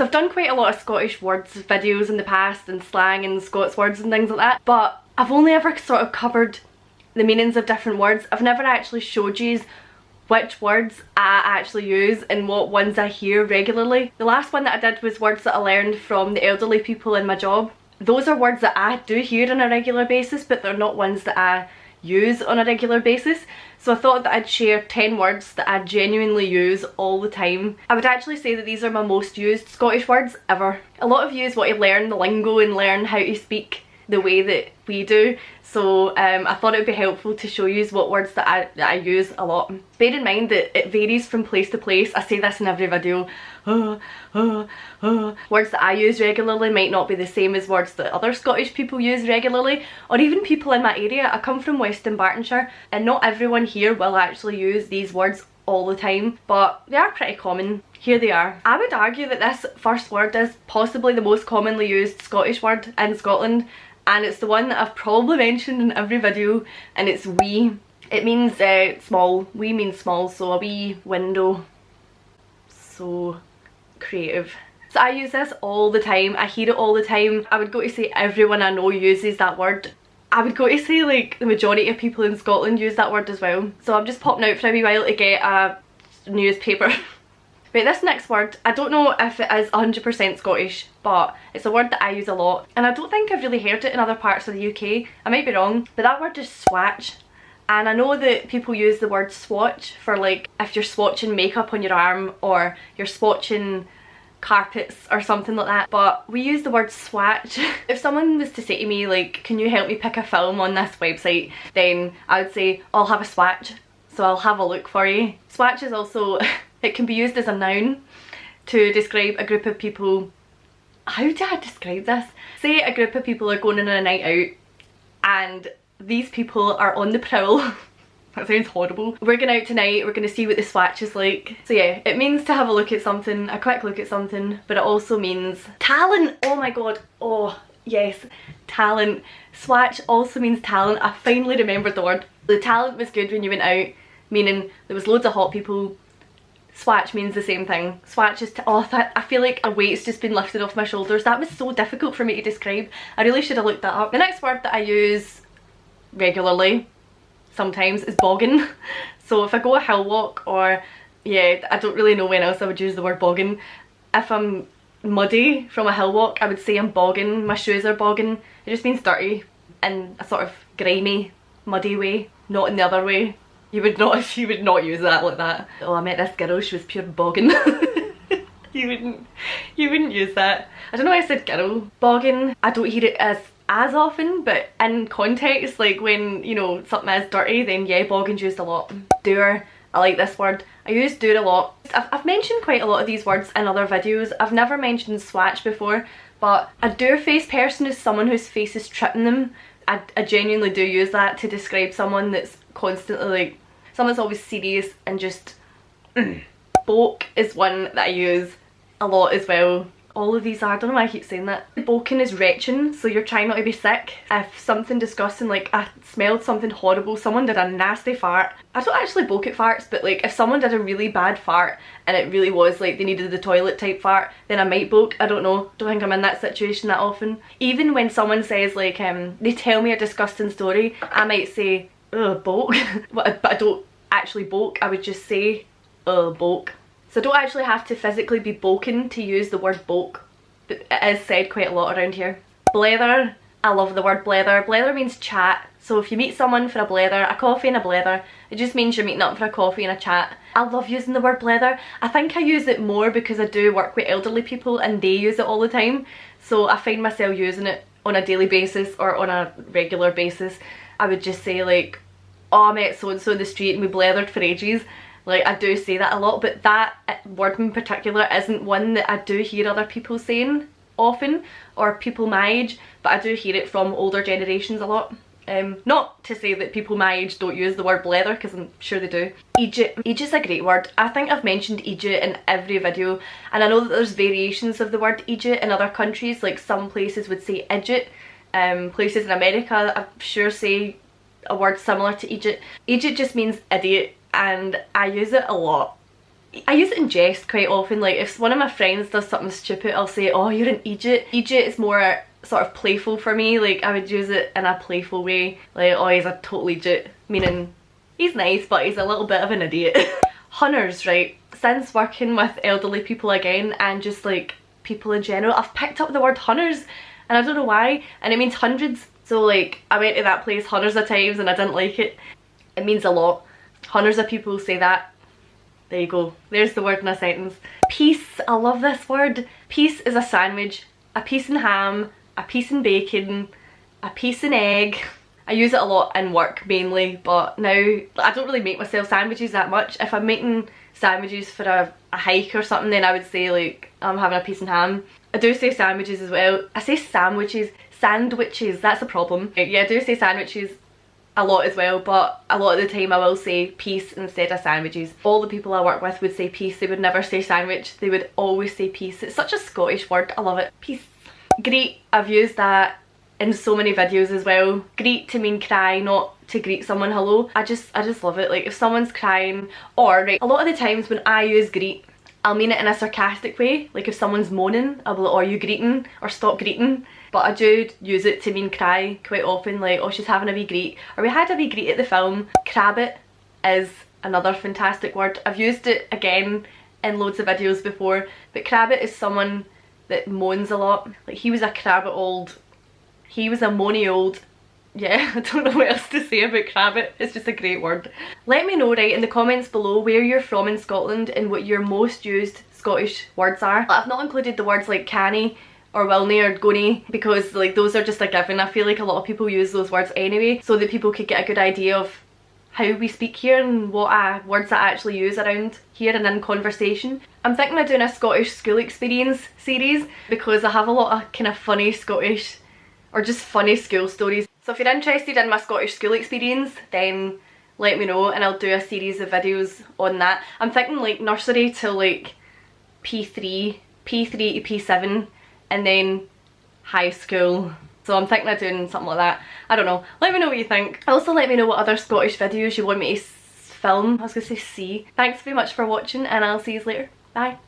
So I've done quite a lot of Scottish words videos in the past and slang and Scots words and things like that, but I've only ever sort of covered the meanings of different words. I've never actually showed you which words I actually use and what ones I hear regularly. The last one that I did was words that I learned from the elderly people in my job. Those are words that I do hear on a regular basis, but they're not ones that I use on a regular basis. So I thought that I'd share 10 words that I genuinely use all the time. I would actually say that these are my most used Scottish words ever. A lot of you want to learn the lingo and learn how to speak the way that we do, so I thought it would be helpful to show you what words that I use a lot. Bear in mind that it varies from place to place. I say this in every video. Words that I use regularly might not be the same as words that other Scottish people use regularly, or even people in my area. I come from West Dunbartonshire and not everyone here will actually use these words all the time, but they are pretty common. Here they are. I would argue that this first word is possibly the most commonly used Scottish word in Scotland, and it's the one that I've probably mentioned in every video, and it's wee. It means small. Wee means small, so a wee window. So creative. So I use this all the time. I hear it all the time. I would go to say everyone I know uses that word. I would go to say like the majority of people in Scotland use that word as well. So I'm just popping out for a wee while to get a newspaper. Right, this next word, I don't know if it is 100% Scottish, but it's a word that I use a lot, and I don't think I've really heard it in other parts of the UK. I might be wrong, but that word is swatch. And I know that people use the word swatch for like if you're swatching makeup on your arm or you're swatching carpets or something like that, but we use the word swatch. If someone was to say to me like, can you help me pick a film on this website, then I would say I'll have a swatch, so I'll have a look for you. Swatch is also it can be used as a noun to describe a group of people. How do I describe this? Say a group of people are going on a night out and these people are on the prowl. That sounds horrible. We're going out tonight, we're going to see what the swatch is like. So yeah, it means to have a look at something, a quick look at something, but it also means talent. Oh my god, oh yes, talent. Swatch also means talent. I finally remembered the word. The talent was good when you went out, meaning there was loads of hot people. Swatch means the same thing. Swatch is I feel like a weight's just been lifted off my shoulders. That was so difficult for me to describe. I really should have looked that up. The next word that I use regularly sometimes is boggin. So if I go a hill walk, or yeah, I don't really know when else I would use the word boggin. If I'm muddy from a hill walk, I would say I'm boggin. My shoes are boggin. It just means dirty in a sort of grimy, muddy way, not in the other way. You would not use that like that. Oh, I met this girl, she was pure boggin. you wouldn't use that. I don't know why I said girl. Boggin, I don't hear it as often, but in context, like when, you know, something is dirty, then yeah, boggin's used a lot. Dour, I like this word. I use dour a lot. I've mentioned quite a lot of these words in other videos. I've never mentioned swatch before, but a dour-faced person is someone whose face is tripping them. I genuinely do use that to describe someone that's constantly like, someone's always serious and just Boke is one that I use a lot as well. All of these are, I don't know why I keep saying that. Boking is retching, so you're trying not to be sick. If something disgusting, like I smelled something horrible, someone did a nasty fart. I don't actually boke at farts, but like if someone did a really bad fart and it really was like they needed the toilet type fart, then I might boke. I don't know. Don't think I'm in that situation that often. Even when someone says like, they tell me a disgusting story, I might say, ugh, boke. But I don't actually boke, I would just say, ugh, boke. So I don't actually have to physically be boking to use the word boke, but it is said quite a lot around here. Blether, I love the word blether. Blether means chat. So if you meet someone for a blether, a coffee and a blether, it just means you're meeting up for a coffee and a chat. I love using the word blether. I think I use it more because I do work with elderly people and they use it all the time. So I find myself using it on a daily basis or on a regular basis. I would just say like, oh, I met so and so in the street and we blethered for ages. Like I do say that a lot, but that word in particular isn't one that I do hear other people saying often, or people my age, but I do hear it from older generations a lot. Not to say that people my age don't use the word blether, because I'm sure they do. Eejit. Eejit's a great word. I think I've mentioned Eejit in every video, and I know that there's variations of the word Eejit in other countries, like some places would say Eejit. Places in America I'm sure say a word similar to Eejit. Eejit just means idiot, and I use it a lot. I use it in jest quite often. Like if one of my friends does something stupid, I'll say, oh, you're an Eejit. Eejit is more sort of playful for me. Like I would use it in a playful way. Like, oh, he's a total Eejit, meaning he's nice but he's a little bit of an idiot. Hunners, right? Since working with elderly people again and just like people in general, I've picked up the word Hunners and I don't know why, and it means hundreds. So like I went to that place hundreds of times and I didn't like it. It means a lot. Hundreds of people say that. There you go. There's the word in a sentence. Piece. I love this word. Piece is a sandwich. A piece in ham. A piece in bacon. A piece in egg. I use it a lot in work mainly, but now I don't really make myself sandwiches that much. If I'm making sandwiches for a hike or something, then I would say like I'm having a piece in ham. I do say sandwiches as well. I say sandwiches. Sandwiches. That's a problem. Yeah, I do say sandwiches a lot as well, but a lot of the time I will say piece instead of sandwiches. All the people I work with would say piece, they would never say sandwich, they would always say piece. It's such a Scottish word, I love it. Piece. Greet, I've used that in so many videos as well. Greet to mean cry, not to greet someone hello. I just love it. Like if someone's crying, or right, a lot of the times when I use greet, I'll mean it in a sarcastic way. Like if someone's moaning, I'll be like, oh, are you greeting? Or stop greeting. But I do use it to mean cry quite often, like, oh, she's having a wee greet. Or we had a wee greet at the film. Crabbit is another fantastic word. I've used it again in loads of videos before, but Crabbit is someone that moans a lot. Like he was a crabbit old, he was a moany old, yeah, I don't know what else to say about Crabbit. It's just a great word. Let me know right in the comments below where you're from in Scotland and what your most used Scottish words are. I've not included the words like canny or wilny or gony because like those are just a given. I feel like a lot of people use those words anyway so that people could get a good idea of how we speak here and what words I actually use around here and in conversation. I'm thinking of doing a Scottish school experience series because I have a lot of kind of funny Scottish or just funny school stories. So if you're interested in my Scottish school experience, then let me know and I'll do a series of videos on that. I'm thinking like nursery to like P3 to P7 and then high school. So I'm thinking of doing something like that. I don't know. Let me know what you think. Also let me know what other Scottish videos you want me to film. I was going to say see. Thanks very much for watching and I'll see you later. Bye.